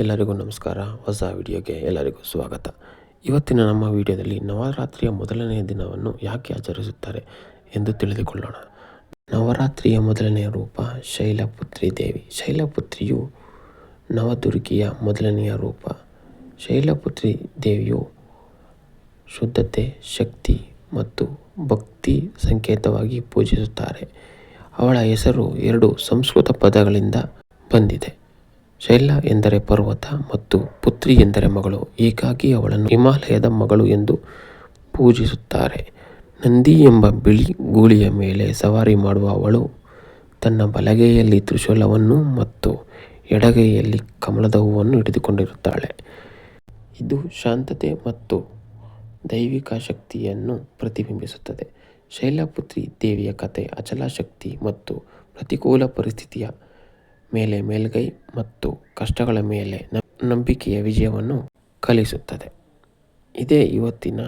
ಎಲ್ಲರಿಗೂ ನಮಸ್ಕಾರ. ಹೊಸ ವಿಡಿಯೋಗೆ ಎಲ್ಲರಿಗೂ ಸ್ವಾಗತ. ಇವತ್ತಿನ ನಮ್ಮ ವಿಡಿಯೋದಲ್ಲಿ ನವರಾತ್ರಿಯ ಮೊದಲನೆಯ ದಿನವನ್ನು ಯಾಕೆ ಆಚರಿಸುತ್ತಾರೆ ಎಂದು ತಿಳಿದುಕೊಳ್ಳೋಣ. ನವರಾತ್ರಿಯ ಮೊದಲನೆಯ ರೂಪ ಶೈಲಪುತ್ರಿ ದೇವಿ. ಶೈಲಪುತ್ರಿಯು ನವದುರ್ಗಿಯ ಮೊದಲನೆಯ ರೂಪ. ಶೈಲಪುತ್ರಿ ದೇವಿಯು ಶುದ್ಧತೆ, ಶಕ್ತಿ ಮತ್ತು ಭಕ್ತಿ ಸಂಕೇತವಾಗಿ ಪೂಜಿಸುತ್ತಾರೆ. ಅವಳ ಹೆಸರು 2 ಸಂಸ್ಕೃತ ಪದಗಳಿಂದ ಬಂದಿದೆ. ಶೈಲ ಎಂದರೆ ಪರ್ವತ ಮತ್ತು ಪುತ್ರಿ ಎಂದರೆ ಮಗಳು. ಹೀಗಾಗಿ ಅವಳನ್ನು ಹಿಮಾಲಯದ ಮಗಳು ಎಂದು ಪೂಜಿಸುತ್ತಾರೆ. ನಂದಿ ಎಂಬ ಬಿಳಿ ಗೂಳಿಯ ಮೇಲೆ ಸವಾರಿ ಮಾಡುವ ಅವಳು ತನ್ನ ಬಲಗೈಯಲ್ಲಿ ತ್ರಿಶೂಲವನ್ನು ಮತ್ತು ಎಡಗೈಯಲ್ಲಿ ಕಮಲದ ಹೂವನ್ನು ಹಿಡಿದುಕೊಂಡಿರುತ್ತಾಳೆ. ಇದು ಶಾಂತತೆ ಮತ್ತು ದೈವಿಕ ಶಕ್ತಿಯನ್ನು ಪ್ರತಿಬಿಂಬಿಸುತ್ತದೆ. ಶೈಲಪುತ್ರಿ ದೇವಿಯ ಕಥೆ ಅಚಲ ಶಕ್ತಿ ಮತ್ತು ಪ್ರತಿಕೂಲ ಪರಿಸ್ಥಿತಿಯ ಮೇಲೆ ಮೇಲ್ಗೈ ಮತ್ತು ಕಷ್ಟಗಳ ಮೇಲೆ ನಂಬಿಕೆಯ ವಿಜಯವನ್ನು ಕಲಿಸುತ್ತದೆ. ಇದೇ ಇವತ್ತಿನ